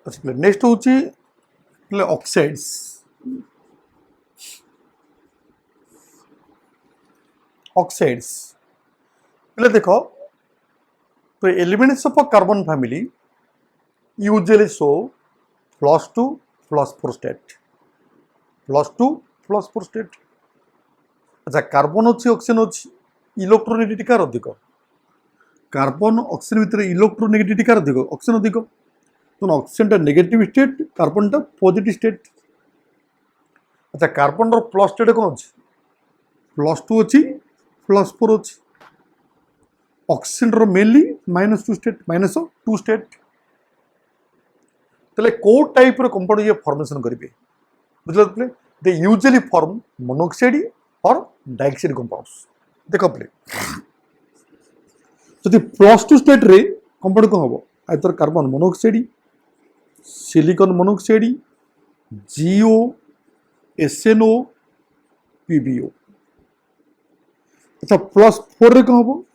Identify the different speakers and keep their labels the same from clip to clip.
Speaker 1: अच्छा नेक्स्ट होची oxides oxides पहले देखो तो elements of a carbon family usually show +2 +4 state +2 +4 state अच्छा कार्बन अच्छी ऑक्सीजन अच्छी इलेक्ट्रोनेगेटिविटी कार अधिक कार्बन ऑक्सीजन भितर इलेक्ट्रोनेगेटिविटी कार अधिक ऑक्सीजन अधिक तो ऑक्सीजन टा नेगेटिव स्टेट कार्बन टा पॉजिटिव स्टेट अच्छा कार्बन रो प्लस स्टेट कौन अच्छी +2 अच्छी +4 अच्छी ऑक्सीजन रो मेनली -2 स्टेट -2 स्टेट तले को टाइप रो कंपाउंड ये फॉर्मेशन करिवे बुझले दे यूजुअली फॉर्म मोनोऑक्साइड और डाइऑक्साइड कंपाउंड्स देखो प्ले जदि +2 स्टेट रे कंपाउंड को हबो either carbon monoxide silicon monoxide G O S N O P B O अच्छा +4 रे कौन हम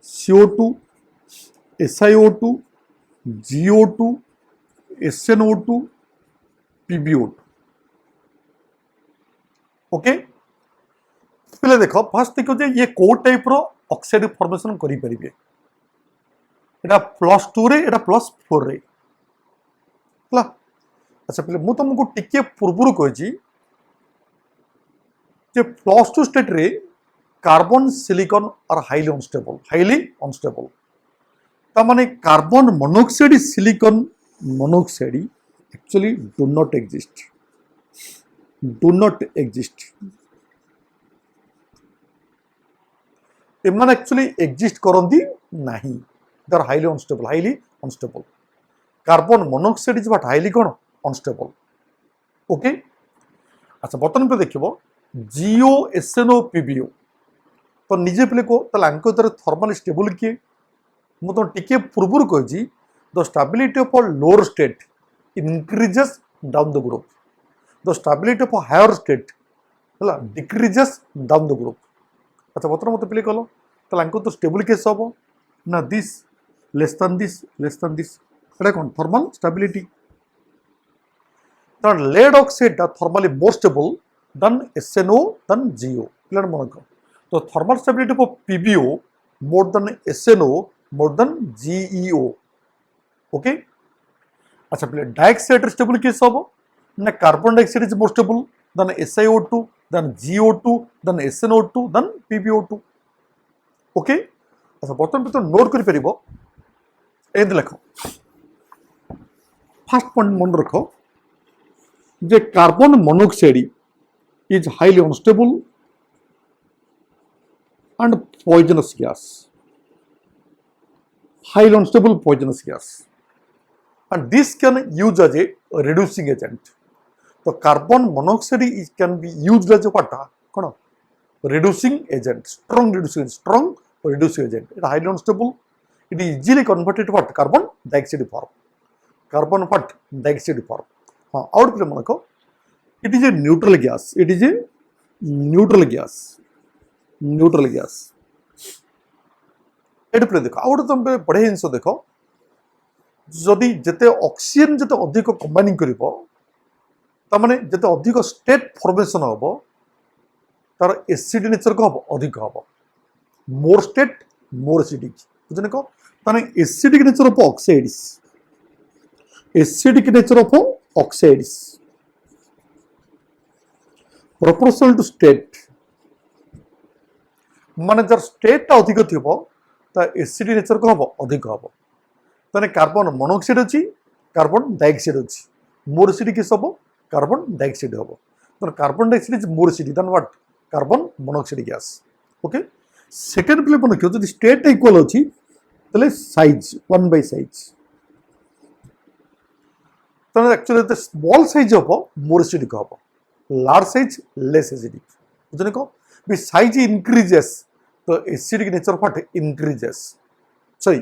Speaker 1: CO2 SiO2 GO2 SNO2 PbO2 okay पहले देखो फास्ट देखो जे ये को टाइप रो ऑक्साइड फॉर्मेशन करि परिबे एटा +2 रे एटा +4 रे हला अच्छा पहले मु तुमको टिके पूर्वरु कहिची जे +2 स्टेट रे carbon silicon are highly unstable तामाने carbon monoxide silicon monoxide actually do not exist एमान एक्चुअली एग्जिस्ट करंदी नाही they are highly unstable carbon monoxide is but highly कोन अनस्टेबल ओके अच्छा बर्तमान पे देखिबो जीओ एसएनओ पीबीओ तो निजे पे को आंक थर्माल स्टेबल किए मुझे टिके पूर्व कही the stability of a lower state increases down the group the stability of a higher state है डिक्रीजेस डाउन द ग्रुप अच्छा बर्तमान मत पे कल तो आंक तो स्टेबल केस हम ना दिस लेस देन दिस एटा कौन thermal stability lead oxide thermally more stable than S N O than G O प्लेन मन तो thermal stability of PbO more than SNO more than GeO okay अच्छा पहले डाइऑक्साइड स्टेबल केस हम ना carbon dioxide is more stable than SiO2 than GO2 than SNO2 than PbO2 okay अच्छा बर्तमान तो नोट कर परिबो एंद लिखो फर्स्ट पॉइंट मन रखो जे carbon monoxide is highly unstable and poisonous gas, highly unstable poisonous gas, and this can use as a reducing agent. So carbon monoxide can be used as a what? Reducing agent, strong reducing agent. It is highly unstable. It is easily converted to what? Carbon dioxide form. Carbon what? Dioxide form. Out of it is a neutral gas. It is a neutral gas. Neutral gas at पे देख आउ तुम बढ़िया जिन देख जदि जिते oxygen जिते अधिक कंबाइनिंग कर माने जिते अधिक स्टेट फॉर्मेशन हम तार एसिड नेचर को हम अधिक हम मोर स्टेट मोर एसिडिक बुझे कह acidic nature of oxides proportional to state माने जर स्टेट अधिक थी एसिड नेचर को हम अधिक हम ताने कार्बन मोनोऑक्साइड अच्छी कार्बन डाइऑक्साइड अच्छी मोर एसिड किस हम कार्बन डाइऑक्साइड हम तो carbon dioxide is more acid than what carbon monoxide gas okay second प्ले मन जो स्टेट इक्वल अच्छी तले साइज 1 बाय साइज तो एक्चुअली स्मॉल साइज हम मोर एसिडिक हम लार्ज साइज लेस एसिडिक बुझे कह भी साइज इंक्रीजेस तो acidic nature what increases sorry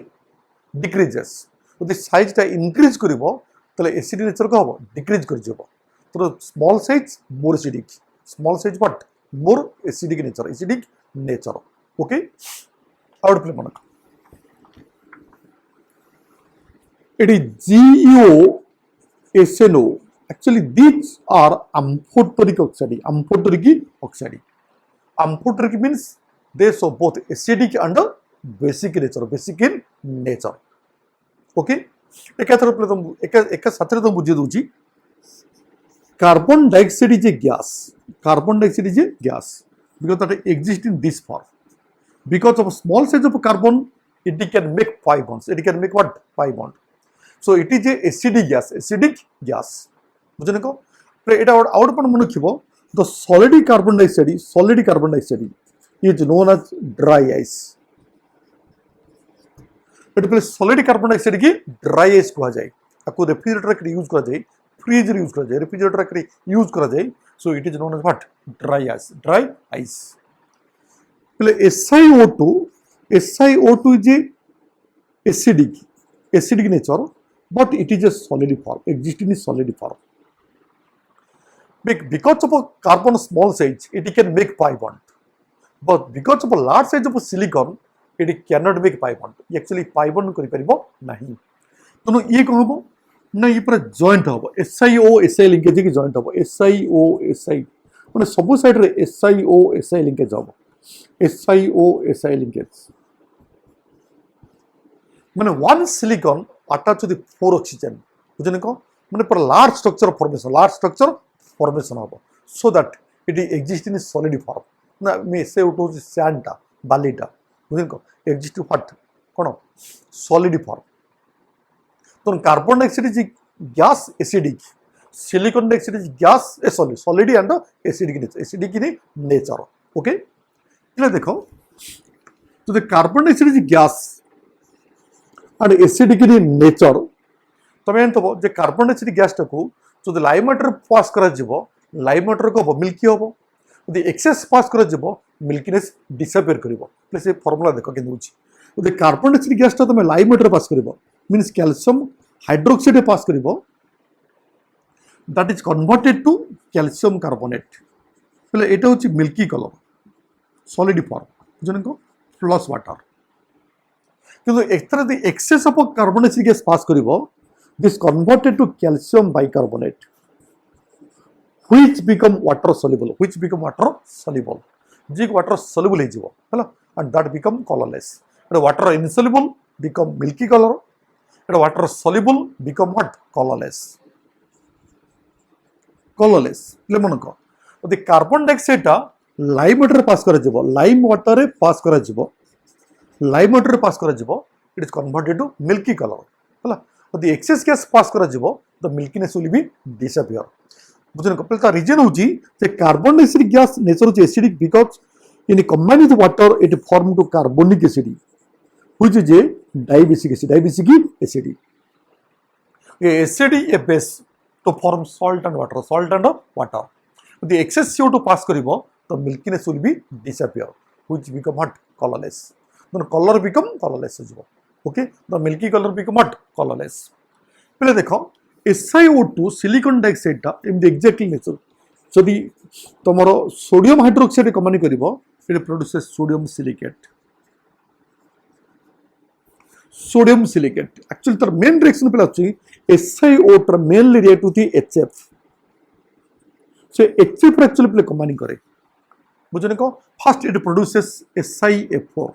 Speaker 1: decreases यदि साइज टा इंक्रीज करिवो तले एसिडिक नेचर को हम डिक्रीज कर जबो तो small size more acidic small size what more acidic nature okay out play मन এটি GeO SNO actually these are amphoteric oxide. Amphoteric means they show both acidic and basic in nature. Okay, एक साथ तो बुझे दूची carbon dioxide is a gas. Carbon dioxide is a gas because that exists in this form. Because of a small size of carbon, it can make 5 bonds. It can make what? 5 bonds. So it is a acidic gas. বুঝলেন কো এটা out পন মনে রাখিব the solid carbon dioxide is known as dry ice. এটা play solid carbon dioxide কি dry ice কহা যায় আকু refrigerator কে use করা যায় ফ্রিজ রে ইউজ করা যায় রেফ্রিজারেটর কে ইউজ করা যায় so it is known as what? dry ice. Play SiO2 is a acidic nature, but it is a solid form, existing in solid form. Because of a carbon small size, it can make pi bond. But because of a large size of a silicon, it cannot make pi bond. Actually, pi bond kari paribo nahi. तो ये कौन होगा ना ये पूरा joint होगा SiO Si linkage की joint होगा SiO Si माने सब साइड रे SiO Si लिंकेज होगा SiO Si लिंकेज माने one silicon attach to the 4 oxygen बुझने को माने पर लार्ज स्ट्रक्चर फॉर्मेशन होगा so that it exist in solid form ना मे SiO2 सैंडटा बालीटा बुझने को एग्जिस्ट व्हाट कोन सॉलिड फॉर्म तो carbon dioxide is gas acidic silicon dioxide is gas solid and acidic in nature okay એટલે देखो तो the carbon dioxide is gas and acidic in nature तमे जानतो जे कार्बन डाइऑक्साइड गैस टाको जो lime water पास करा जिवो lime water को milky होबो यदि एक्सेस पास करा जिवो मिल्कीनेस डिसअपियर करिवो प्लस ये फार्मूला देखो केन होची यदि कार्बन डाइऑक्साइड गैस ता तमे लाइम वाटर पास करिवो मींस कैल्शियम हाइड्रोक्साइड पास करिवो that is converted to calcium carbonate पहले एटा होची मिल्की कलर सॉलिड फॉर्म जनको प्लस वाटर किंतु एक तरह the excess of carbon dioxide gas pass करिवो this converted to calcium bicarbonate which become water soluble जे water soluble हे जिवो हला and that become colorless and water insoluble become milky color and water soluble become what colorless ले मन को the carbon dioxide ता lime water पास करा जिवो lime water रे पास करा जिवो it is converted to milky color हला the excess gas pass करा जिवो the milkiness will be disappear बुझन को पहला रीजन होची जे कार्बन डाइऑक्साइड गैस नेचर होची acidic because in combine with water it form to carbonic acid which is a dibasic acid ये acid a base to form salt and water the excess CO2 pass करिवो the milkiness will be disappear which become what colorless then color become colorless हो जिवो okay the milky color become what colorless पहले देखो SiO2 silicon dioxide टा in the exactly nature जदि तमरो sodium hydroxide combine करिवो it produces sodium silicate actually तर main reaction पे अछि SiO2 mainly react to the HF so HF actually पे कंबाइन करे बुझने को first it produces SiF4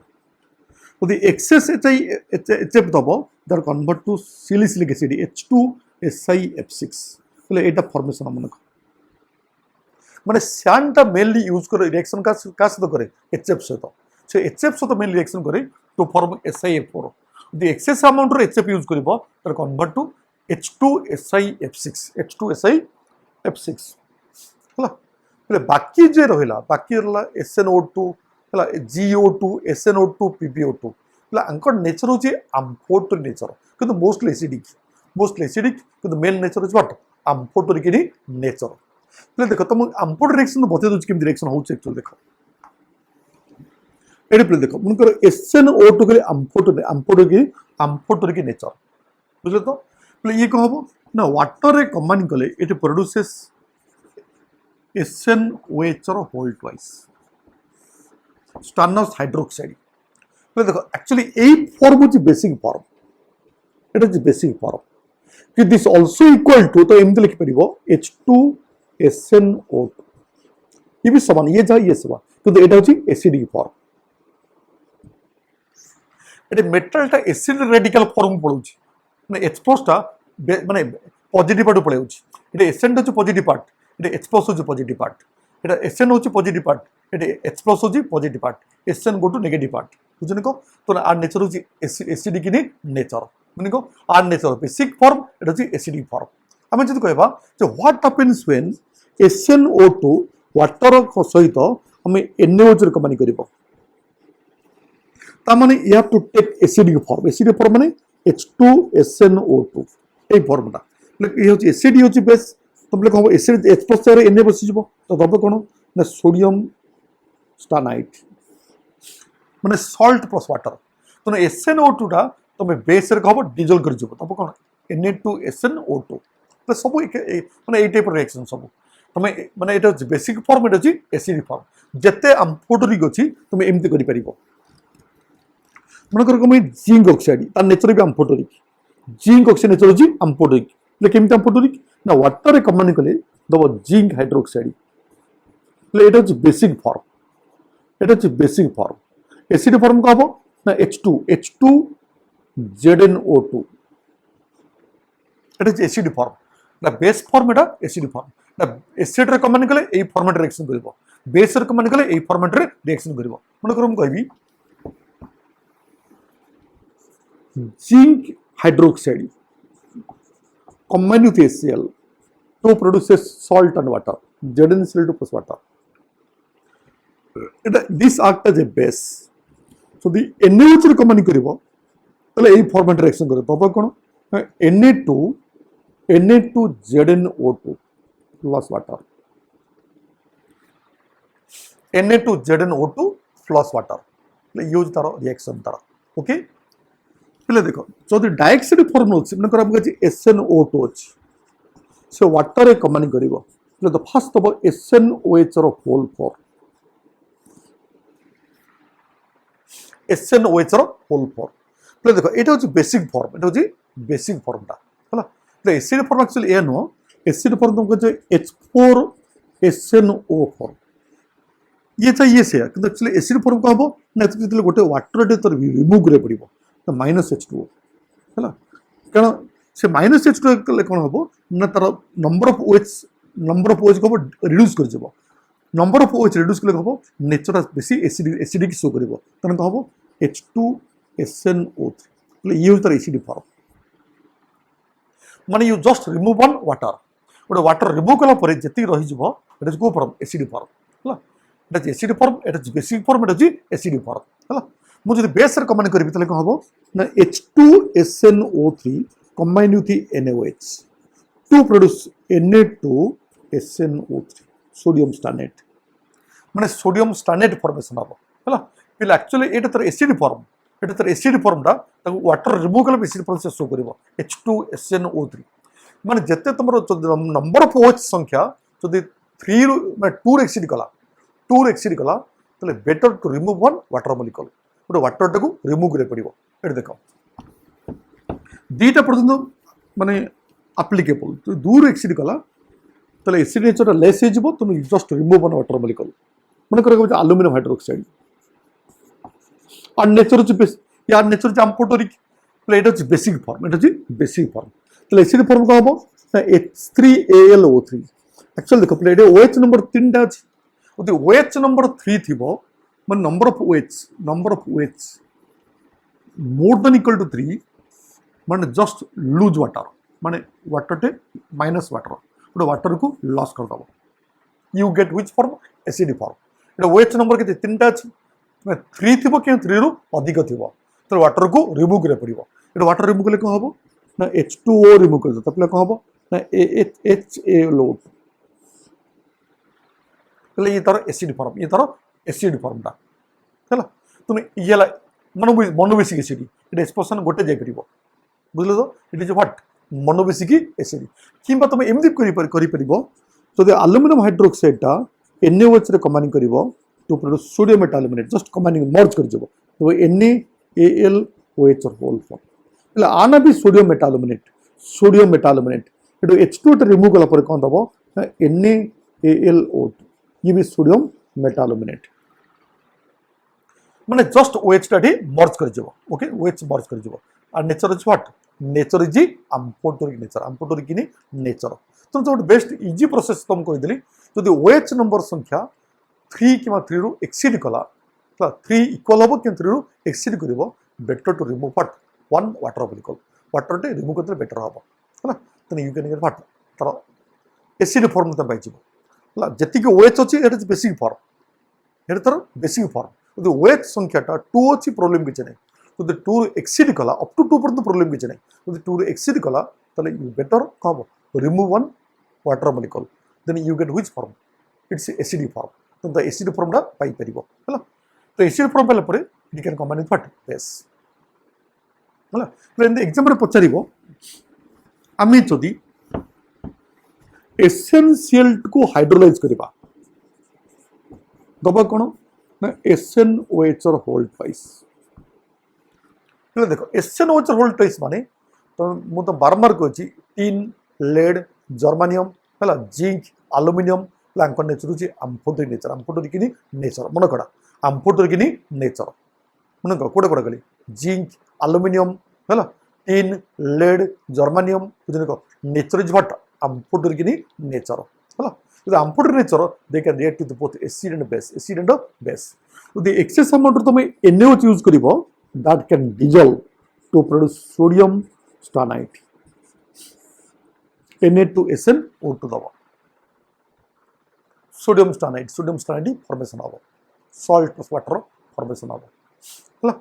Speaker 1: so the excess HF दबो that convert to salicylic acid H2SiF6 बोले एटा formation हमन को माने सैंटा मेनली यूज करे रिएक्शन का से तो करे HF से तो सो HF से तो मेनली रिएक्शन करे to form SiF4 the excess amount of HF use करबो that convert to H2SiF6 हला बोले बाकी जे रहला SnO2 हला GO2 SnO2 PbO2 हला अंकर नेचर होची अम्फोटरिक नेचर किंतु मोस्टली एसिडिक किंतु main nature is what amphoteric in nature ले देखो तुम अम्फोट रिएक्शन बते दोच केम रिएक्शन होची एक्चुअली देखो एडी प्ले देखो मुनकर SnO2 के अम्फोटरिक नेचर बुझले तो प्ले ये को हबो ना वाटर रे कंबाइन कले it produces SnOH whole twice stannous hydroxide देखो एक्चुअली यही फॉर्म होची बेसिक फॉर्म এটা হচ্ছে বেসিক ফর্ম। कि दिस ऑल्सो इक्वल टू तो एमती लिखिपर H2SnO2 ये भी समान ये जा ये समान किंतु एटा हচ্ছে एसिडिक फॉर्म এটা মেটালটা এসিড রেডিকাল ফর্ম পড়ুছি মানে H+ টা মানে পজিটিভ পার্ট পড়াউছি এটা Sn হচ্ছে পজিটিভ পার্ট এটা H+ হচ্ছে পজিটিভ পার্ট এটা Sn হচ্ছে পজিটিভ পার্ট এটা H+ হচ্ছে positive part Sn go to negative part বুঝছেন কো তো আর নেচার হচ্ছে এসিডিক ইন নেচার মানে কো আর নেচার বেসিক ফর্ম এটা হচ্ছে এসিডিক ফর্ম আমি যদি কইবা যে what happens when SnO2 water সহিত আমি NaOH রিকমেন্ড করিব তার মানে you have to take acidic form মানে H2SnO2 এই ফর্মটা এই হচ্ছে এসিডি হচ্ছে বেস তাহলে কম এসিড H+ এর Na বসি যাব তো তবে কোন না সোডিয়াম স্টানাইট মানে সল্ট প্লাস ওয়াটার তো SnO2 টা তুমি বেস এর কব ডিজলভ করে যাব তবে কোন Na2SnO2 তো সব মানে এই টাইপের রিঅ্যাকশন সব তুমি মানে এটা হচ্ছে বেসিক ফর্ম এটা হচ্ছে এসিডিক ফর্ম যেতে আমফোটরিক আছে তুমি এমতি করি পারিব মনে করো তুমি জিঙ্ক অক্সাইড তার nature be amphoteric zinc oxide nature হচ্ছে আমফোটরিক એટલે কেমতি আমফোটরিক না ওয়াটারে কম্বাইন করলে দেব জিঙ্ক হাইড্রোক্সাইড એટલે এটা হচ্ছে বেসিক ফর্ম এটা হচ্ছে বেসিক ফর্ম এসিডিক ফর্ম কব না H2ZnO2 এটা হচ্ছে এসিডিক ফর্ম না বেস ফর্ম এটা এসিডিক ফর্ম না এসিড রে কম্বাইন করলে এই ফরম্যাটে রিঅ্যাকশন করিব বেস রে কম্বাইন করলে এই ফরম্যাটে রিঅ্যাকশন করিব মনে করো আমি কইবি zinc hydroxide combined with HCl to produce salt and water ZnCl2 plus water this act as a base so the NaOH रे combine करिवो तले এই ফরম্যাটে রিঅ্যাকশন করে তবে কোন Na2ZnO2 plus water Na2ZnO2 plus water use तारो रिঅ্যাকশন तारो okay पहले देखो जो डाइऑक्साइड फॉर्म होछि मन कर हमके SnO2 अछि से वाटर रे कम्बाइन करिवो पहले तो फर्स्ट तब SnOH रो होल फॉर्म SnOH रो होल फॉर्म पहले देखो एटा होछि बेसिक फॉर्म एटा होछि बेसिक फॉर्मटा हला तो एसिड फॉर्म एक्चुअली ए नो एसिड फॉर्म तुमको जो H4SnO4 ये चाहिए से কিন্তু एक्चुअली एसिड फॉर्म को हबो ना तो गोटे वाटर रे तो रिमूव करे पड़िबो तो -H2O है कारण से -H2O कले कोन हबो ना तार नंबर ऑफ OH को रिड्यूस कर जबो नंबर ऑफ OH रिड्यूस कले हबो नेचर बेसी एसिडिक शो करबो तने को हबो H2SnO3 ले यूज तार एसिडिक फॉर्म माने you just remove one water ओडे वाटर रिमूव कला परे जति रहि जबो it is go form acidic form हला it is acidic form it is basic form it is acidic form हला मुझे जो बेस कम्बाइन करी तले कौन हम ना H2SnO3 combine with NaOH to produce Na2SnO3 sodium stannate माने सोडियम स्टानेट फॉर्मेशन हम है पिला एक्चुअली एटा तर एसिड फॉर्मटा वाटर रिमूव कले एसिड प्रोसेस शो करिवो H2SnO3 माने जते तुमरो नंबर ऑफ OH संख्या जदि 3 माने 2 एक्सीड कला तले better to remove one water molecule गोटे वाटर टाक रिमूव कर पड़ो ये देख दीटा पर्यटन माने आप्लिकेबल तो दूर एक्सीड कला तो एसिड नेचर लेस हो तुम just remove one water molecule मन कर एल्युमिनियम हाइड्रोक्साइड और नेचर यार नेचर आम्फोटरिक ये बेसिक फॉर्म ये बेसिक फॉर्म तो एसिड फॉर्म कौन हम H3AlO3 एक्चुअली देख पे OH नंबर 3 टा अच्छी OH नंबर 3 थी Man number of OH more than equal to 3 man just lose water माने water te minus water तो water को loss कर दबो you get which form acidic form Etah OH number के 3 टा अछि 3 थिबो के 3 रो अधिक थिबो तो water को रिमूव करे पड़िबो एटा water रिमूव कले को हबो ना H2O रिमूव कर दो तबले को हबो ना HALO तले ये तार एसिड फॉर्मटा है तुम ये मनोबेसिक एसिड ये एक्सप्रेशन गोटे जापर बुझल तो it is what monobasic acid कि तुम एमती कर जो एल्युमिनियम हाइड्रोक्साइडटा NaOH रे कम्बाइन कर to produce sodium metaluminate just combining merge कर तो NaAlOH होल फॉर्म એટલે આના બી સોડિયમ મેટાલ્યુમિનેટ એટુ H2 ଟେ ରିମୁଭ୍ କଲା ପରେ କ'ଣ ଦେବ ନା NaAlO2 ଇଏ ବି ସୋଡ଼ିୟମ ମେଟାଲୁମିନେଟ୍ ମାନେ ଜଷ୍ଟ OH ଟା ଏଠି ମର୍ଜ କରିଯିବ ଓକେ OH ମର୍ଜ କରିଯିବ আর nature is what nature is amphoteric nature তো ଗୋଟେ বেস্ট ইজি প্রসেস तुम কইদেলি যদি OH নম্বর সংখ্যা 3 কিংবা 3 রু এক্সিড কলা 3 ইকুয়াল হবো কিন্তু 3 রু এক্সিড করিব better to remove what one water molecule ওয়াটারটি রিমুভ করতে বেটার হবো হলা তাহলে ইউ ক্যান গেট হোয়াট তার এসিড ফর্ম তে পাইଯିବ হলা যেতিকি OH ଅଛି এটা বেসিক ফর্ম এটা তার বেসিক ফর্ম যদি OH সংখ্যাটা 2 ଅଛି প্রবলেম কিছু নাই যদি 2 এক্সিড কলা অপ টু 2 পর্যন্ত প্রবলেম কিছু নাই যদি 2 এক্সিড কলা তাহলে ইউ বেটার কব remove one water molecule then you get which form it's acidic form তো এসিড ফর্মটা পাই পারিব হলা তো এসিড ফর্ম পাইলা পরে it can combine with what base হলা তো এন্ড एग्जाम রে পচারিব আমি যদি এসেনশিয়াল को हाइड्रोलाइज करिबा दबा कोन ना SnOH और होल्ड वाइज देखो SnOH और होल्ड वाइज माने तो मु तो बारंबार कहछि टिन लेड जर्मानियम हला जिंक एल्युमिनियम लांक नेचर छि अम्फोटोरिक नेचर मन कड़ा अम्फोटोरिक नेचर मन कोडे कोडे गली जिंक एल्युमिनियम हला टिन लेड जर्मानियम बुझने को nature is what amphoteric nature hala the amphoteric nature they can react with both acid and base so the excess amount of NaOH use karibo that can dissolve to produce sodium stannite Na2SnO2 daba sodium stannite formation habo salt plus water formation habo hala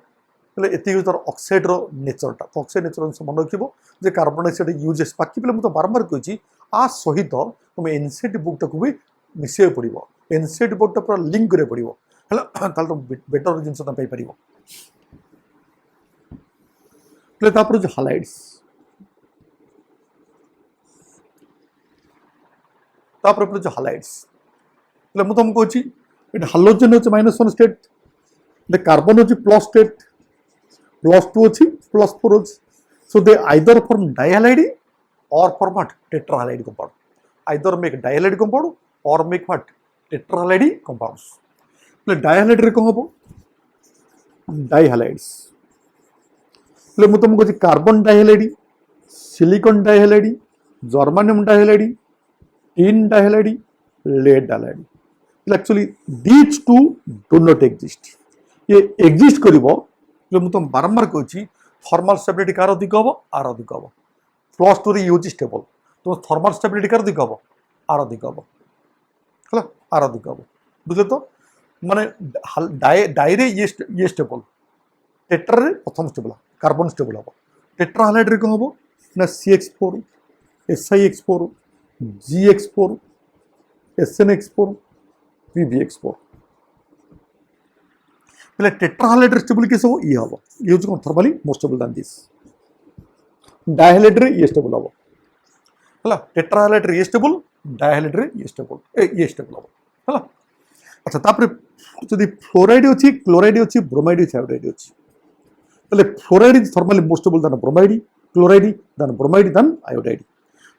Speaker 1: એટલે એથી તાર ઓક્સાઇડର ନେଚରଟା ତ oxide nature ଜିନିଷ ମନେ ରଖିବ ଯେ carbon dioxide uses ବାକି ପିଲା ମୁଁ ତ ବାରମ୍ବାର କହିଛି ଆ ସହିତ ତୁମେ ଏନ୍ସିଇଆରଟି ବୁକ୍ଟାକୁ ବି ମିଶାଇବାକୁ ପଡ଼ିବ ଏନ୍ସିଇଆରଟି ବୁକ୍ଟା ପୁରା ଲିଙ୍କ କରିବାକୁ ପଡ଼ିବ ହେଲା ତାହେଲେ ତୁମେ ବେଟର ଜିନିଷ ତୁମେ ପାଇପାରିବ ହେଲେ ତାପରେ ହେଉଛି ହାଲାଇଡ୍ସ ତାପରେ ହେଉଛି ହାଲାଇଡ୍ସ ହେଲେ ମୁଁ ତୁମକୁ କହୁଛି ଏଠି ହାଲୋଜେନ୍ ହେଉଛି -1 ଷ୍ଟେଟ୍ ହେଲେ କାର୍ବନ ହେଉଛି ପ୍ଲସ୍ ଷ୍ଟେଟ୍ +2 ଅଛି +4 ଅଛି so they either form dihalide or form what tetrahalide compound either make dihalide compound or make what tetrahalide compounds le dihalide रे कौन हबो dihalides ले मु तुमको carbon dihalide silicon dihalide germanium dihalide tin dihalide lead dihalide actually these two do not exist ये exist करिवो जो मुझे बारंबार कहूँ थर्माल स्टेबिलिटी कार अधिक हम आर अधिक हम +2 रे यूज स्टेबल तो थर्माल स्टेबिलिटी कार अधिक हम आर अधिक हम है आर अधिक हम बुझे तो माने डायरे ये स्टेबल टेट्रा रे प्रथम स्टेबल कार्बन स्टेबल हम टेट्राहालाइड रे कौन हम ना CH4 SiX4 GX4 SnX4 PbX4 पहले टेट्राहालाइड स्टेबल कैसे हो ये हम ये हूँ थर्माली मोर स्टेबल दैन दिस डायहाइलाइड ये स्टेबल हम है टेट्राहालाइड ये स्टेबल डायहाइलाइड ये स्टेबल हम है अच्छा तापर जदि फ्लोराइड अच्छी क्लोराइड अच्छी ब्रोमाइड अच्छी आयोडाइड अच्छी पहले fluoride is thermally more stable than bromide chloride than bromide than iodide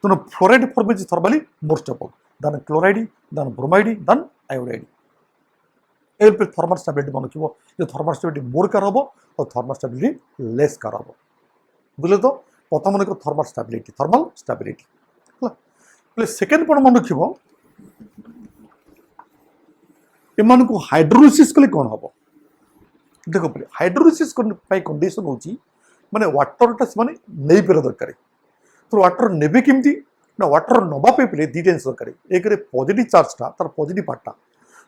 Speaker 1: तो fluoride form is thermally more stable than chloride than bromide than iodide thermal stability मन रखिए जो थर्माल स्टेबिलिटी मोर car हम और thermal stability less car हम बुझे तो प्रथम मन थर्माल स्टेबिलिटी है सेकेंड पॉइंट मन रखिए एमान को हाइड्रोलिसिस कले कौन हम देखो पे हाइड्रोलिसिस कंडीशन होची माने वाटरटा से माने नहीं पेर दरकार तो वाटर नेबे केमती ना वाटर नबा पे पे दी जिनिस दरकार एक रे पॉजिटिव चार्जटा तार पॉजिटिव पार्टटा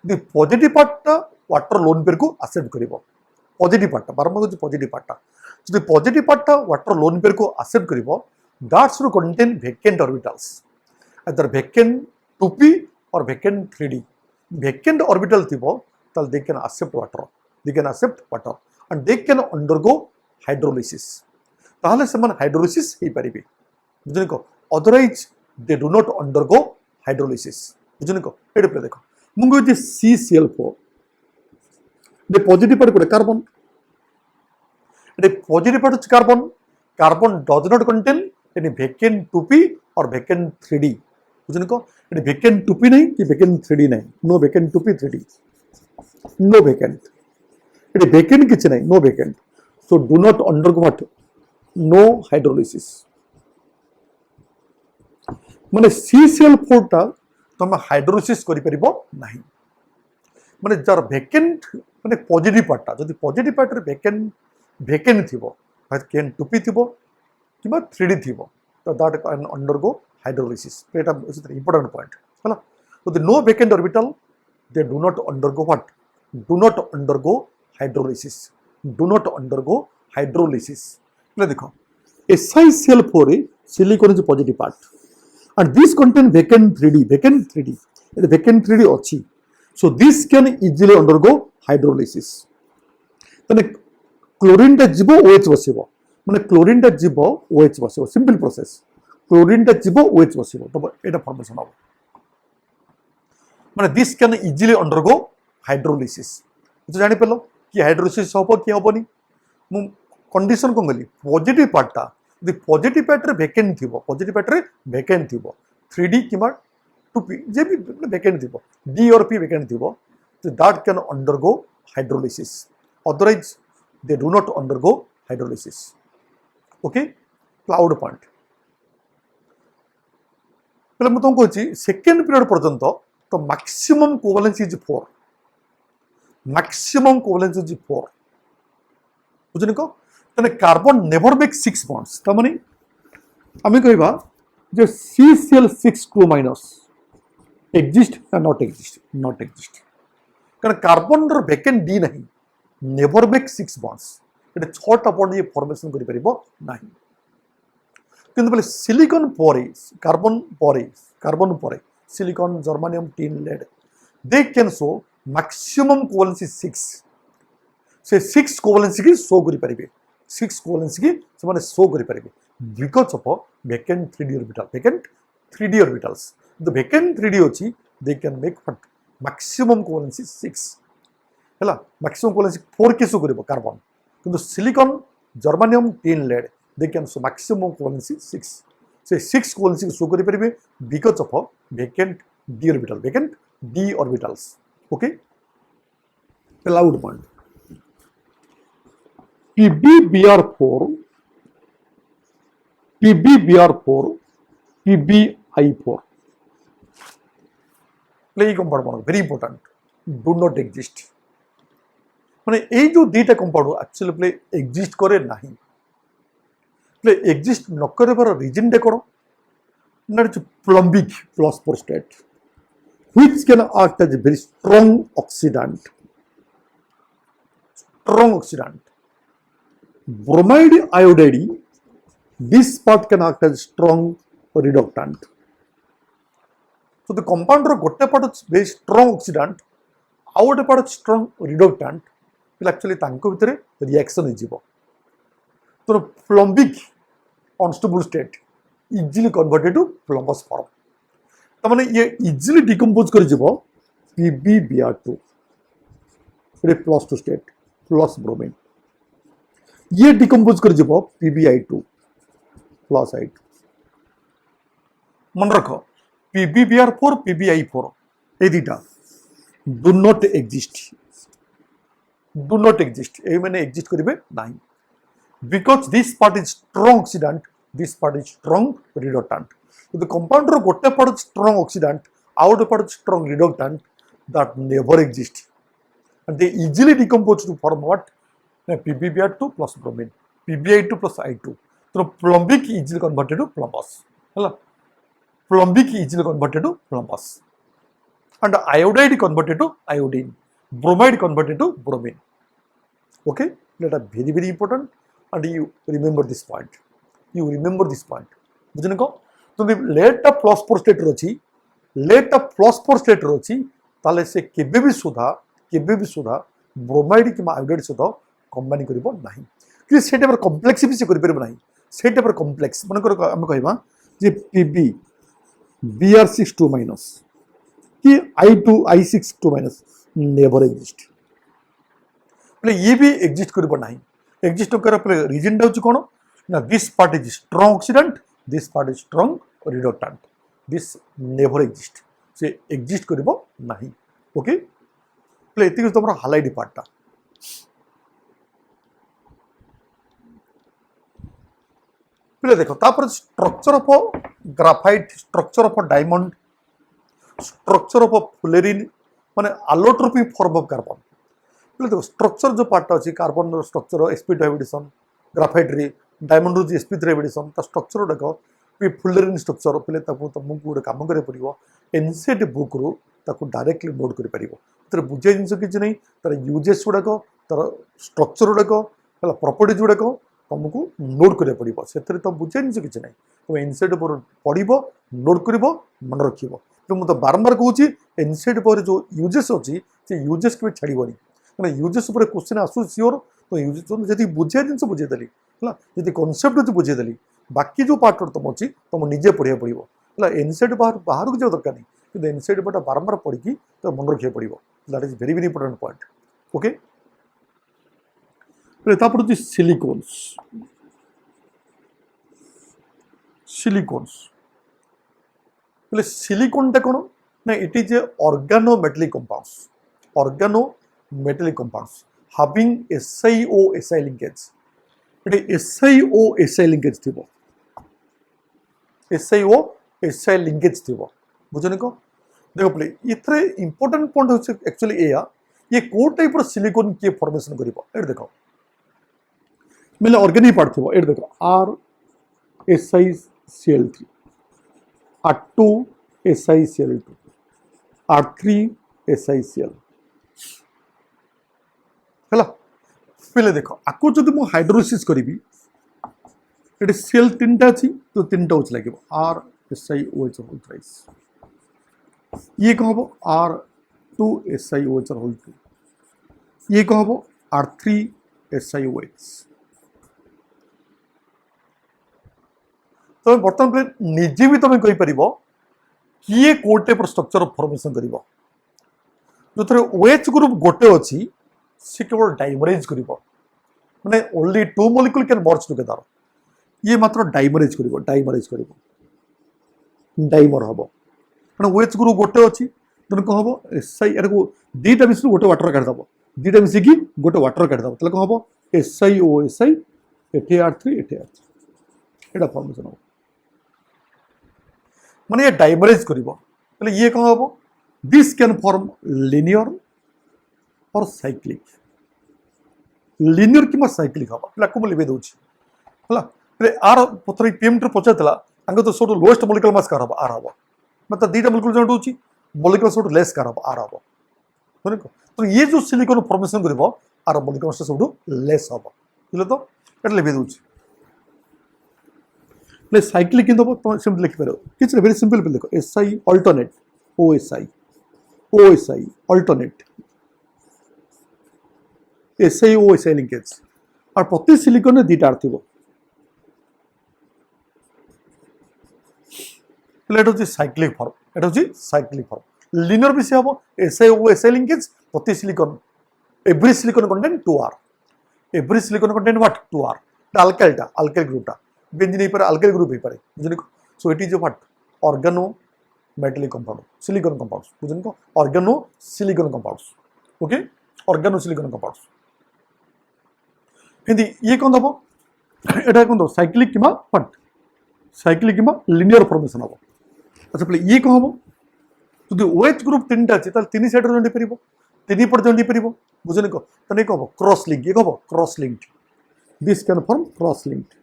Speaker 1: दी पॉजिटिव पार्टटा वाटर लोन पेर को एक्सेप्ट करिवो पॉजिटिव पार्टटा बारंबार होची पॉजिटिव पार्टटा जदि पॉजिटिव पार्टटा वाटर लोन पेर को एक्सेप्ट करिवो that should contain vacant orbitals either vacant 2p or vacant 3d vacant orbital thibo tal they can accept water and they can undergo hydrolysis tahale seman hydrolysis hei paribe bujhni ko otherwise they do not undergo hydrolysis bujhni ko ede pe dekho mungo je CCl4 the positive part kode carbon ede positive part carbon carbon does not contain any vacant 2p और vacant 3d बुझन को any vacant 2p नहीं कि vacant 3d नहीं no vacant 2p 3d no vacant any vacant किछ नहीं no vacant so do not undergo what no hydrolysis माने CCl4 टा तुम हाइड्रोलिसिस करि परिबो नहीं माने जार वेकेंट माने पॉजिटिव पार्टा जदि पॉजिटिव पार्ट रे वेकेंट थिबो वेकेंट 2p थिबो किबा 3d थिबो तो दैट कैन अंडरगो हाइड्रोलिसिस एटा इज इंपोर्टेंट पॉइंट हला तो the no vacant orbital they do not undergo what do not undergo hydrolysis do not undergo hydrolysis ले देखो SiCl4 silicon is positive part and this contain vacant 3d vacant 3d अछि so this can easily undergo hydrolysis तने chlorine टा जीवो OH बसिबो माने chlorine टा जीवो OH बसिबो simple process chlorine टा जीवो OH बसिबो तो एटा फॉर्मेशन हो माने this can easily undergo hydrolysis तो जानि पेलो कि हाइड्रोलिसिस होबो कि होबोनी मु कंडीशन को गली पॉजिटिव पार्टटा the positive pair रे vacant थिबो पॉजिटिव pair रे vacant थिबो 3d किमा 2p जे भी vacant थिबो d और p vacant थिबो so that can undergo hydrolysis otherwise they do not undergo hydrolysis okay cloud point पहले मैं तुमको कहछि सेकंड पीरियड पर्यंत तो मैक्सिमम कोवेलेंस इज 4 मैक्सिमम कोवेलेंस इज 4 बुझनी को तने कार्बन नेवर मेक 6 बॉन्ड्स त माने आमे कहबा जे CCl6 एग्जिस्ट या नॉट एग्जिस्ट कारण कार्बन रो वेकेंट डी नहीं नेवर मेक 6 बॉन्ड्स एटा 6 टा बॉन्ड ये फॉर्मेशन करि परिबो नाही किंतु पले सिलिकॉन परे silicon germanium tin lead they can show maximum covalence 6 से 6 कोवेलेंस की शो करि परिबे 6 कोवेलेंस की से शो करि परिबे because of vacant 3d orbitals the vacant 3d अछि they can make what maximum covalence 6 हैला मैक्सिमम कोवेलेंस 4 के शो करिवो कार्बन किंतु silicon germanium tin lead they can show maximum covalence 6 से 6 कोवेलेंस की शो करि परिबे because of vacant d orbitals okay allowed bond PbBr4 PbI4 प्ले compound very important do not exist माने ए जो दीटा कंपाउंड एक्चुअली प्ले एग्जिस्ट करे नहीं प्ले एग्जिस्ट न करे पर रीजन दे कोन not plumbic +4 state which can act as a very strong oxidant bromide iodide this part can act as strong reductant so the compound ro gotte part is very strong oxidant out part is strong reductant will actually tanko vitare reaction hijibo so plumbic unstable state easily converted to plumbous form तमाने ये easily decompose कर जिवो PbBr2 रे +2 state plus bromine ये decompose कर जिवो PbI2 +I2 मन रखो PbBr4 PbI4 ए दीटा डू नॉट एग्जिस्ट ए माने एग्जिस्ट करिवे नाही because this part is strong oxidant this part is strong reductant So the compound ro gotte part is strong oxidant, outer part is strong reductant that never exist, and they easily decompose to form what? PbBr2 plus bromine, PbI2 plus I2. So plumbic easily converted to plumbous. Hello, plumbic easily converted to plumbous, and iodide converted to iodine, bromide converted to bromine. Okay, that are very very important, and you remember this point. बुझने को तो late +4 state रही ताले से केबे भी सुधा bromide कि iodide सहित कंबाइन कर कि से टाइप कम्प्लेक्स भी से कर से टाइप कम्प्लेक्स मन आम कह PbBr6 कि I6 नेवर एग्जिस्ट ये भी एग्जिस्ट कर एग्जिस्ट कर रीजन टा कौन Now this part is strong oxidant, this part is strong reductant. This never exist. से exist करिबो नाही. ओके प्ले एतिक तमरा हाइलाइट पार्टटा प्ले देखो तापर structure of graphite, structure of diamond, structure of fullerene माने allotropic फॉर्म ऑफ कार्बन. प्ले देखो स्ट्रक्चर जो पार्ट अछि carbon structure sp2 hybridization, graphite रे डायमंड रो sp3 हाइब्रिडेशन ता स्ट्रक्चर देखो पे फुलेरिन स्ट्रक्चर प्ले ताको तुमको गोटे काम करे पड़िबो एनसीईआरटी बुक रो ताको डायरेक्टली नोट कर परिबो. तर बुझे जिंस किछ नहीं तर यूजेस गुड़ाक तर स्ट्रक्चर गुड़ाक प्रॉपर्टीज गुड़ाक तुमको नोट करिया पड़िबो. सेतरे तो बुझे जिंस किछ नहीं तुम एनसीईआरटी पर पढ़िबो नोट करिबो मन रखिबो. तो मु तो बारंबार कहूची एनसीईआरटी पर जो यूजेस अछि से यूजेस के छाड़ीबनी माने यूजेस पर क्वेश्चन आसु सियोर तो यूजेस जदी बुझे जिंस बुझे देली हला जदी कांसेप्ट जो बुझे देली बाकी जो पार्ट तुम अच्छी तुम निजे पढ़िया पड़ो है एनसीईआरटी बाहर को जाओ दरकार नहीं कि एनसीईआरटी पार्ट बारंबार पढ़ी तो मन रखा पड़ो. That is very very important point. Okay तापर सिलिकॉन्स. सिलिकॉन्स बोले सिलिकॉन टा कौन ना it is a organometallic compounds. Organometallic compounds having SiO Si linkage. ये SiO Si लिंकेज थी SiO Si लिंकेज थी बुझे को देखो प्ले इथरे इंपोर्टेंट पॉइंट होचे एक्चुअली एया ये को टाइप रो सिलिकॉन के फॉर्मेशन करिवो. एट देखो मिले ऑर्गेनिक पार्ट थी एट देखो RSiCl3 R2SiCl2 R3SiCl हैला पहले देखो आको जदि मु हाइड्रोलिसिस करिवि एटी Cl तीनटा अछि तो तीनटा उच लागिवो RSiOH होल थ्राइस. ये कहबो R2SiOH होल 2. ये कहबो R3SiOH. तो बर्तमान पे निजे भी तुम कहि परिबो कि ये कोड टाइप स्ट्रक्चर फॉर्मेशन करिवो जो थरे OH ग्रुप गोटे अछि से केवल डाइमरेज करिवो माने only 2 molecule can merge together. ये मात्र डाइमरेज करिवो डाइमर हबो माने OH ग्रुप गोटे अछि तने को हबो Si एटा को दीटा मिस गोटे वाटर काट दबो दीटा मिस की गोटे वाटर काट दबो तले को हबो SiOSi एठी R3 एठी R3 एटा फॉर्मेशन हबो माने ये डाइमरेज करिवो तले ये को हबो दिस कैन फॉर्म लिनियर और साइक्लिक. लिनियर किमा साइक्लिक हबो लाको लिबे दोछि हला तले आर पथरी पीएम पचातला अंग तो सोटो लोएस्ट मॉलिक्यूल मास कर हबो आर हबो मतलब दीटा मॉलिक्यूल जोंट होछि मॉलिक्यूल सोटो लेस कर हबो आर हबो बुझे को. तो ये जो सिलिकॉन फॉर्मेशन करिवो आर मॉलिक्यूल सोटो लेस हबो बुझले तो एट लिबे दोछि ले साइक्लिक किंतु तो सिंपल लिख पारो किछ वेरी सिंपल पे देखो Si alternate OSi alternate SiO linkage और प्रति सिलिकॉन रे दीटा आरथिबो प्लेट होची साइक्लिक फॉर्म एटा होची साइक्लिक फॉर्म लिनियर भी से हबो SiO लिंकेज प्रति silicon every silicon contain 2R every silicon contain what 2R alkyl ग्रुपटा बेंजीन पर अल्काइल ग्रुप ही पारे बुझनी को. So it is what organometallic compound silicon compounds बुझनी को organo silicon compounds. Okay organo silicon compounds Hindi ये कौन दबो एटा कौन दो cyclic keema what cyclic keema linear formation हबो. अच्छा प्ले ये कौन हबो जदि OH ग्रुप तीनटा अछि त तीन साइड रे जंडी परिबो तीन पर जंडी परिबो बुझनी को तने को क्रॉस लिंक ये कहबो cross linked. This can form cross linked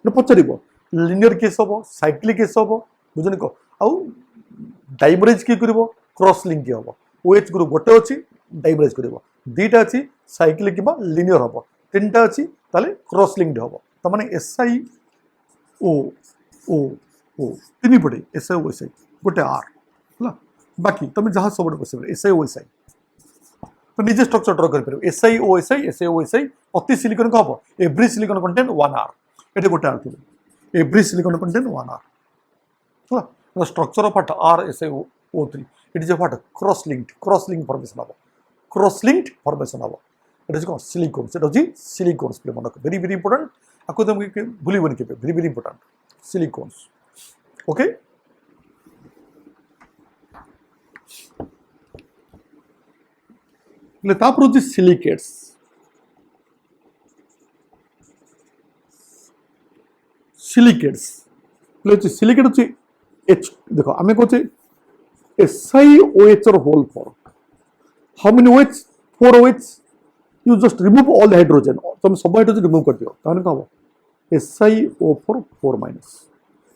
Speaker 1: न पचरिबो लिनियर केस हबो साइक्लिक केस हबो बुझनी को आउ डाइमरेज की करिवो क्रॉस लिंक की हबो. OH ग्रुप गोटे अछि डाइमरेज करिवो दीटा अछि साइक्लिक किबा लिनियर हबो तीनटा अछि ताले क्रॉस लिंक्ड हबो. त माने SiO तीन पड़े SiO गोटे R हला बाकी तुम जहाँ सब पॉसिबल SiO तो निजे स्ट्रक्चर ड्रा कर पारे SiO प्रति सिलिकॉन का हबो एवरी सिलिकॉन कंटेन 1R एटे गोटे R थिबो एवरी सिलिकॉन कंटेन 1R हला structure of RSiO3 it is what cross linked formation हबो क्रॉस लिंक्ड फॉर्मेशन हबो. এটা হচ্ছে সিলিকন, সেটা হচ্ছে সিলিকন প্লে মনে রাখো, ভেরি ভেরি ইম্পর্টেন্ট। আকু তুমি ভুলিবনি কেবে, ভেরি ভেরি ইম্পর্টেন্ট সিলিকন। ওকে, তারপর হচ্ছে সিলিকেটস। সিলিকেটস হচ্ছে সিলিকেট হচ্ছে এইচ, দেখো আমি করছি SiOH or whole form. How many OH? 4 OH. You just remove all the hydrogen. तुम सब हाइड्रोजन रिमूव कर दियो, ताहले का हो SiO4 4 minus.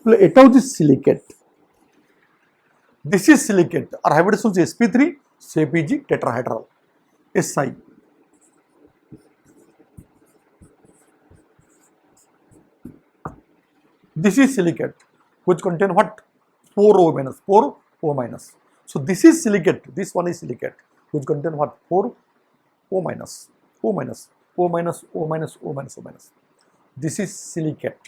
Speaker 1: তাহলে এটা হচ্ছে সিলিকেট। This is silicate. আর hybridization হচ্ছে sp3 CpG tetrahedral. Si. This is silicate which contain what? 4O minus, 4O minus. So this is silicate, this one is silicate which contain what? 4O minus, O minus, O minus, O minus, O minus, O minus. This is silicate.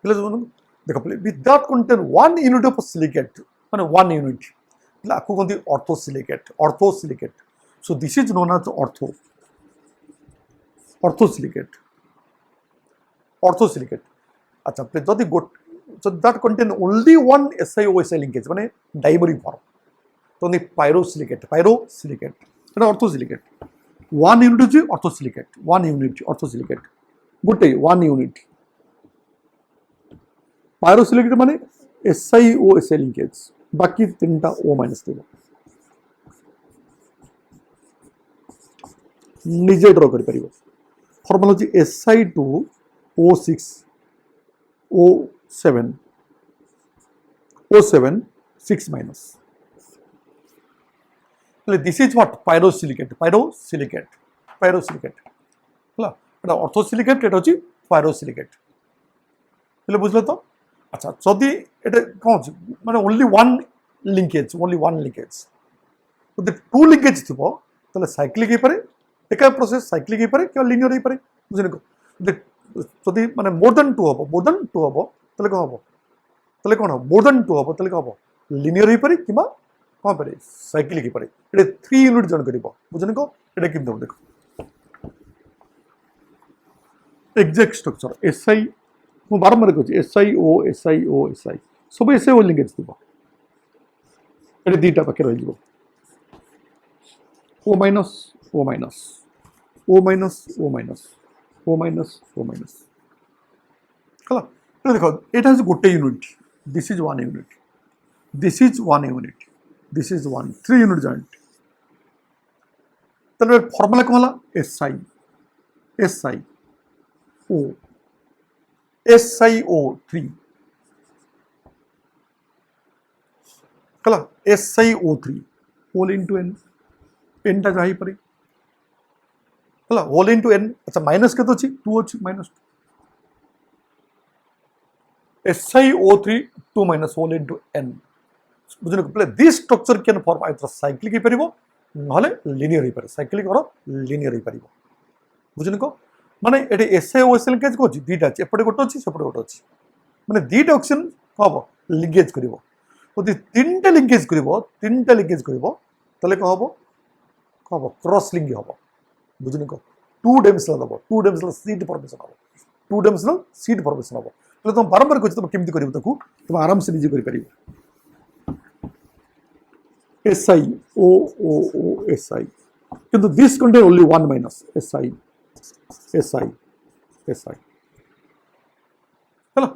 Speaker 1: With that contain 1 unit of silicate, 1 unit. Orthosilicate, orthosilicate. So this is known as orthosilicate. Orthosilicate. আচ্ছা, যদি so that contain only one SiOSi linkage মানে ডাইমারি form, তখন পাইরোসিলিকেট, পাইরোসিলিকেট এটা অর্থোসিলিকেট। 1 unit হচ্ছে অর্থোসিলিকেট, 1 unit অর্থোসিলিকেট, গোটে 1 unit. পাইরোসিলিকেট মানে SiOSi linkage, বাকি 3টা O মাইনাস দেব, নিজে ড্র করে পারিব। ফর্মুলা হচ্ছে Si2O6 O7 6 minus. This is what? Pyrosilicate, pyrosilicate, pyrosilicate. এটা অর্থোসিলিকেট, এটা হচ্ছে পাইরোসিলিকেট। তাহলে বুঝলে তো? আচ্ছা, যদি এটা কম হচ্ছে মানে only one linkage, যদি 2 linkage থিব তাহলে সাইক্লিক হয়ে পারে, একা প্রসেস সাইক্লিক হয়ে পারে কিংবা লিনিয়ার হয়ে পারে, বুঝলেন? যদি মানে মোর দেন 2 হব, মোর দেন 2 হব তাহলে কম হব, তাহলে কোন হব? মোর দেন 2 হব তাহলে কম হব? লিনিয়ার হয়ে পারে কিংবা কম পারে সাইক্লিক হয়ে পারে। এটা 3 ইউনিট জয়েন করিব, বুঝলেন? এটা কিন্তু দেখো এক্সাক্ট স্ট্রাকচার SI, ମୁଁ ବାରମ୍ବାର କହୁଛି SiO SiO SI ସବୁ SiO লিঙ্কেজ ଥିବ। ଏଠି 2ଟା ପାଖେ ରହିଯିବ, O minus O minus O minus O minus O minus O minus ହେଲା। ଦେଖ ଏଇଟା ହେଉଛି ଗୋଟେ unit, this is 1 unit, this is 1 unit, this is 1, 3 unit joint. ତାହେଲେ ଫର୍ମୁଲା କ'ଣ ହେଲା? SiO SiO3 कला SiO3 whole into n, n टा जाही परे कला होल इनटू n। अच्छा माइनस के तो छी 2 अछि minus 2 SiO3 2 minus whole into n। बुझने को play this structure can form either cyclic ही परिबो नहले लिनियर ही पारे, साइक्लिक और लिनियर ही परिबो, बुझने को মানে এটা SiOSi লিঙ্কেজ করছি 2টা আছে, এপটে গোটে আছে সেপটে গোটে আছে, মানে 2টা অক্সিজেন কব লিঙ্কেজ করিব। যদি 3টা লিঙ্কেজ করিব, 3টা লিঙ্কেজ করিব তাহলে কব কব ক্রস লিঙ্ক হব, বুঝুনি? 2 ডাইমেনশনাল হব, 2 ডাইমেনশনাল সিট ফর্মেশন হব, 2 ডাইমেনশনাল সিট ফর্মেশন হব। তাহলে তুমি বারবার কইছ তুমি কেমতি করিব, তাকু তুমি আরামসে নিজে করি পারিব। SiOOSi কিন্তু this contain only 1 minus SI ହେଲା,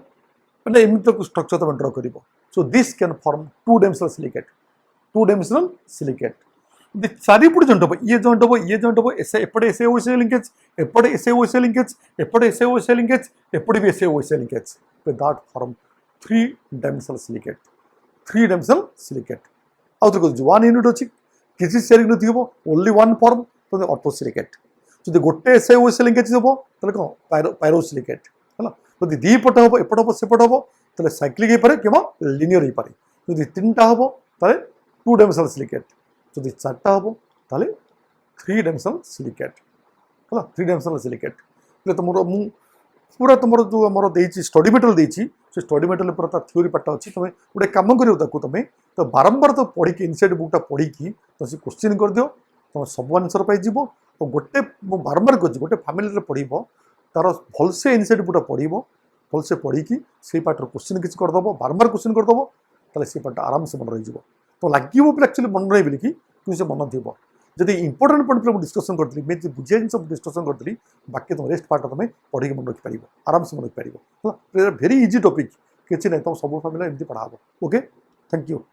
Speaker 1: ମାନେ ଏମିତି ଷ୍ଟ୍ରକ୍ଚର ତମେ ଡ୍ର କରିବ। So this can form 2 dimensional silicate, 2 dimensional silicate. ଯଦି ଚାରିପଟେ ଜଏଣ୍ଟ ହବ, ଇଏ ଜଏଣ୍ଟ ହବ, ଇଏ ଜଏଣ୍ଟ ହବ, ଏପଟେ SiOSi ଲିଙ୍କେଜ, ଏପଟେ SiOSi ଲିଙ୍କେଜ, ଏପଟେ SiOSi ଲିଙ୍କେଜ, ଏପଟେ ବି SiOSi linkage, that form 3 dimensional silicate, 3 dimensional silicate. ଆଉ ଥରେ କହୁଛି 1 ୟୁନିଟ୍ ଅଛି, କିଛି ସେୟାରିଂ ନଥିବ, ଓନ୍ଲି 1 ଫର୍ମ, ତ ଅର୍ଥୋସିଲିକେଟ୍। যদি গোটে SiOSi লিঙ্কেজ হব তাহলে কোন পাইরোসিলিকেট হলা। যদি 2 পট হব, এপট হব সেপট হব তাহলে সাইক্লিক হয়ে পারে কিংবা লিনিয়ার হয়ে পারে। যদি 3টা হব তাহলে 2 ডাইমেনশনাল সিলিকেট, যদি 4টা হব তাহলে 3 ডাইমেনশনাল সিলিকেট হলা, 3 ডাইমেনশনাল সিলিকেট। তাহলে তোমার মু পুরা তোমার যে আমার দেইছি স্টডি মেটেরিয়াল দেইছি, সে স্টডি মেটেরিয়াল পুরা তা থিওরি পার্টটা ଅଛି। তুমি গোটে কাম করিও তাকু, তুমি তো বারম্বার তো পড়িকি ইনসাইড বুকটা পড়িকি তো সে কোশ্চিন করে দিও, तुम सब आंसर पाई और गोटे बारंबार कह गोटे फैमिली पढ़ तार भलसे इनसाइट पूरा पढ़ भलसे पढ़ी से पार्टर क्वेश्चन किसी करदेव बारंबार क्वेश्चन करदेव ताले से पार्ट आराम से मन रही तो लगे एक्चुअली मन रही बोलिकी कि से मन थी जब इंपोर्टाट पॉइंट मुझे डिस्कसन करी मैं बुझे जिन डिस्कसन करी बाकी तुम रेस्ट पार्ट तुम पढ़ी मन रखिपार आराम से मन रखिपार भेरी इजी टॉपिक किसी ना तुम सब फैमिली एमती पढ़ा ओके थैंक यू।